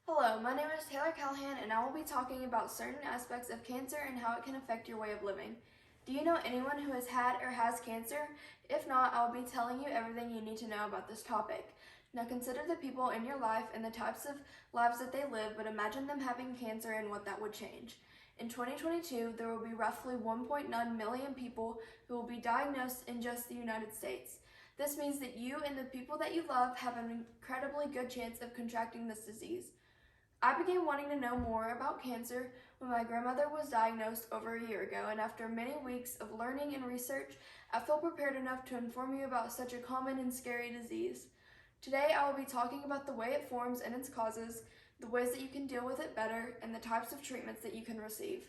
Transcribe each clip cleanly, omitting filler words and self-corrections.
Hello, my name is Taylor Callahan, and I will be talking about certain aspects of cancer and how it can affect your way of living. Do you know anyone who has had or has cancer? If not, I will be telling you everything you need to know about this topic. Now consider the people in your life and the types of lives that they live, but imagine them having cancer and what that would change. In 2022, there will be roughly 1.9 million people who will be diagnosed in just the United States. This means that you and the people that you love have an incredibly good chance of contracting this disease. I began wanting to know more about cancer when my grandmother was diagnosed over a year ago, and after many weeks of learning and research, I feel prepared enough to inform you about such a common and scary disease. Today, I will be talking about the way it forms and its causes, the ways that you can deal with it better, and the types of treatments that you can receive.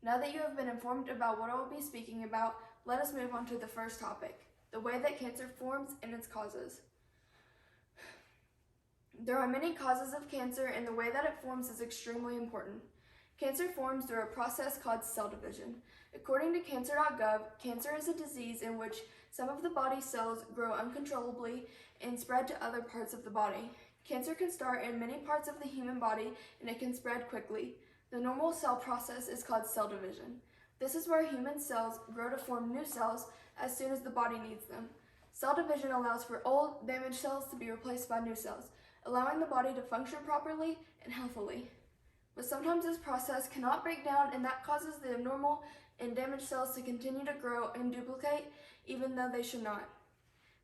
Now that you have been informed about what I will be speaking about, let us move on to the first topic, the way that cancer forms and its causes. There are many causes of cancer, and the way that it forms is extremely important. Cancer forms through a process called cell division. According to cancer.gov, cancer is a disease in which some of the body's cells grow uncontrollably and spread to other parts of the body. Cancer can start in many parts of the human body, and it can spread quickly. The normal cell process is called cell division. This is where human cells grow to form new cells as soon as the body needs them. Cell division allows for old, damaged cells to be replaced by new cells, allowing the body to function properly and healthily. But sometimes this process cannot break down, and that causes the abnormal and damaged cells to continue to grow and duplicate even though they should not.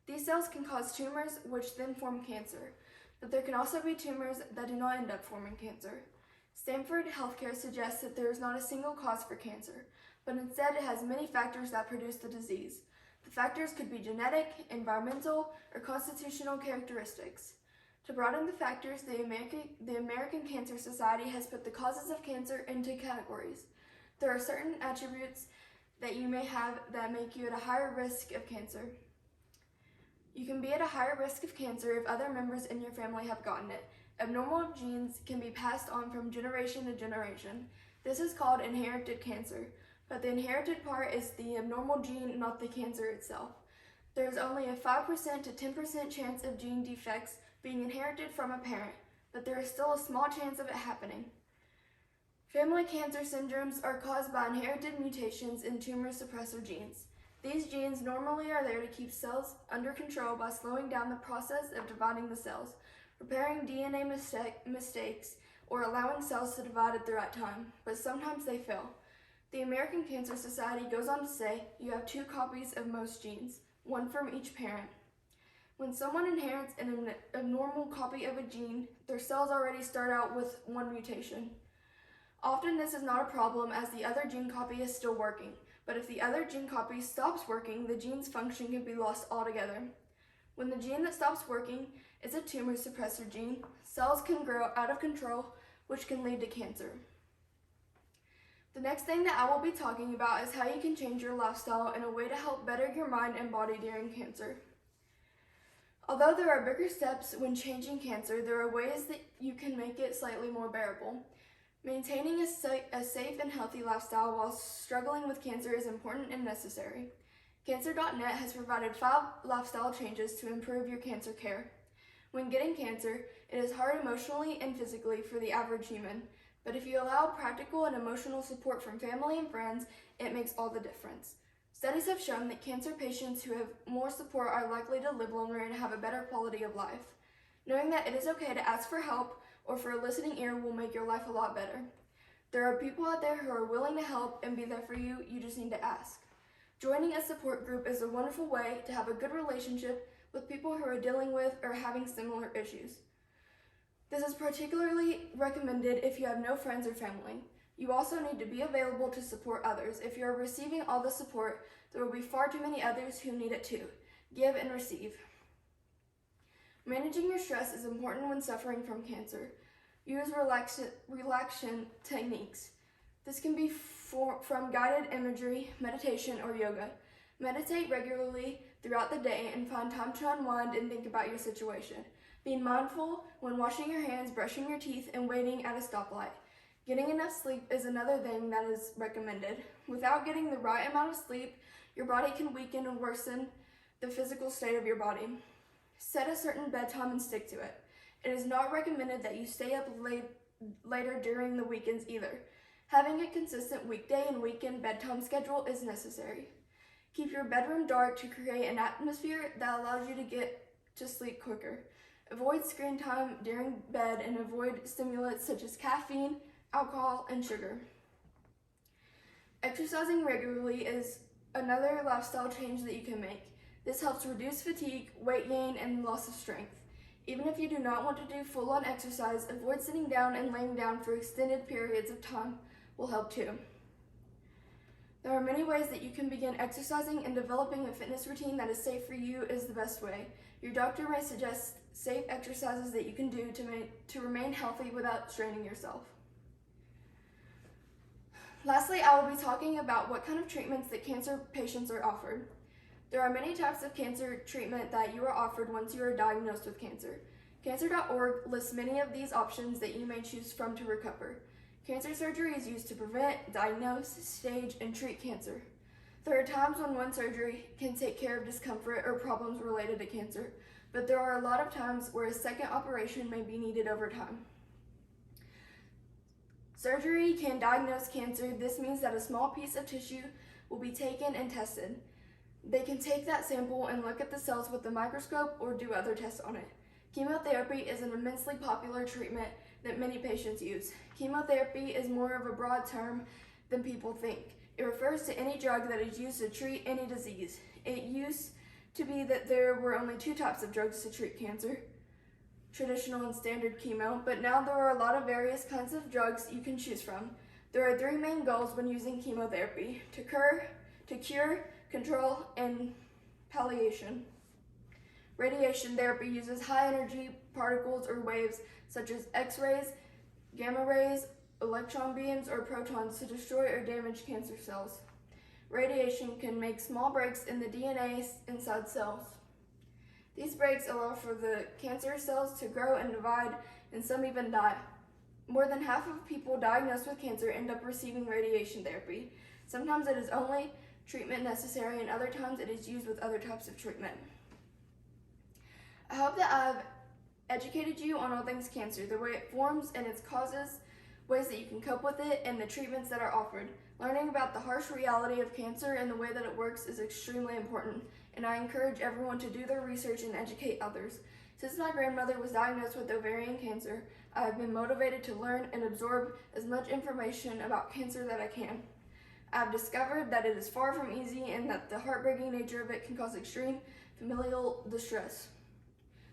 These cells can cause tumors, which then form cancer, but there can also be tumors that do not end up forming cancer. Stanford Healthcare suggests that there is not a single cause for cancer, but instead it has many factors that produce the disease. The factors could be genetic, environmental, or constitutional characteristics. To broaden the factors, the American Cancer Society has put the causes of cancer into categories. There are certain attributes that you may have that make you at a higher risk of cancer. You can be at a higher risk of cancer if other members in your family have gotten it. Abnormal genes can be passed on from generation to generation. This is called inherited cancer, but the inherited part is the abnormal gene, not the cancer itself. There is only a 5% to 10% chance of gene defects being inherited from a parent, but there is still a small chance of it happening. Family cancer syndromes are caused by inherited mutations in tumor suppressor genes. These genes normally are there to keep cells under control by slowing down the process of dividing the cells, repairing DNA mistakes, or allowing cells to divide at the right time, but sometimes they fail. The American Cancer Society goes on to say you have 2 copies of most genes, one from each parent. When someone inherits an abnormal copy of a gene, their cells already start out with one mutation. Often this is not a problem as the other gene copy is still working, but if the other gene copy stops working, the gene's function can be lost altogether. When the gene that stops working is a tumor suppressor gene, cells can grow out of control, which can lead to cancer. The next thing that I will be talking about is how you can change your lifestyle in a way to help better your mind and body during cancer. Although there are bigger steps when changing cancer, there are ways that you can make it slightly more bearable. Maintaining a safe and healthy lifestyle while struggling with cancer is important and necessary. Cancer.net has provided 5 lifestyle changes to improve your cancer care. When getting cancer, it is hard emotionally and physically for the average human, but if you allow practical and emotional support from family and friends, it makes all the difference. Studies have shown that cancer patients who have more support are likely to live longer and have a better quality of life. Knowing that it is okay to ask for help or for a listening ear will make your life a lot better. There are people out there who are willing to help and be there for you, you just need to ask. Joining a support group is a wonderful way to have a good relationship with people who are dealing with or having similar issues. This is particularly recommended if you have no friends or family. You also need to be available to support others. If you are receiving all the support, there will be far too many others who need it too. Give and receive. Managing your stress is important when suffering from cancer. Use relaxation techniques. This can be from guided imagery, meditation, or yoga. Meditate regularly throughout the day and find time to unwind and think about your situation. Be mindful when washing your hands, brushing your teeth, and waiting at a stoplight. Getting enough sleep is another thing that is recommended. Without getting the right amount of sleep, your body can weaken and worsen the physical state of your body. Set a certain bedtime and stick to it. It is not recommended that you stay up later during the weekends either. Having a consistent weekday and weekend bedtime schedule is necessary. Keep your bedroom dark to create an atmosphere that allows you to get to sleep quicker. Avoid screen time during bed and avoid stimulants such as caffeine, alcohol, and sugar. Exercising regularly is another lifestyle change that you can make. This helps reduce fatigue, weight gain, and loss of strength. Even if you do not want to do full-on exercise, avoid sitting down and laying down for extended periods of time will help too. There are many ways that you can begin exercising, and developing a fitness routine that is safe for you is the best way. Your doctor may suggest safe exercises that you can do to remain healthy without straining yourself. Lastly, I will be talking about what kind of treatments that cancer patients are offered. There are many types of cancer treatment that you are offered once you are diagnosed with cancer. Cancer.org lists many of these options that you may choose from to recover. Cancer surgery is used to prevent, diagnose, stage, and treat cancer. There are times when one surgery can take care of discomfort or problems related to cancer, but there are a lot of times where a second operation may be needed over time. Surgery can diagnose cancer. This means that a small piece of tissue will be taken and tested. They can take that sample and look at the cells with a microscope or do other tests on it. Chemotherapy is an immensely popular treatment that many patients use. Chemotherapy is more of a broad term than people think. It refers to any drug that is used to treat any disease. It used to be that there were only two types of drugs to treat cancer, traditional and standard chemo, but now there are a lot of various kinds of drugs you can choose from. There are three main goals when using chemotherapy: to cure, control, and palliation. Radiation therapy uses high energy particles or waves such as X-rays, gamma rays, electron beams, or protons to destroy or damage cancer cells. Radiation can make small breaks in the DNA inside cells. These breaks allow for the cancer cells to grow and divide, and some even die. More than half of people diagnosed with cancer end up receiving radiation therapy. Sometimes it is only treatment necessary, and other times it is used with other types of treatment. I hope that I've educated you on all things cancer, the way it forms and its causes, ways that you can cope with it, and the treatments that are offered. Learning about the harsh reality of cancer and the way that it works is extremely important, and I encourage everyone to do their research and educate others. Since my grandmother was diagnosed with ovarian cancer, I have been motivated to learn and absorb as much information about cancer that I can. I have discovered that it is far from easy and that the heartbreaking nature of it can cause extreme familial distress.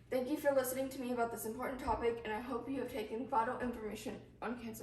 Thank you for listening to me about this important topic, and I hope you have taken vital information on cancer.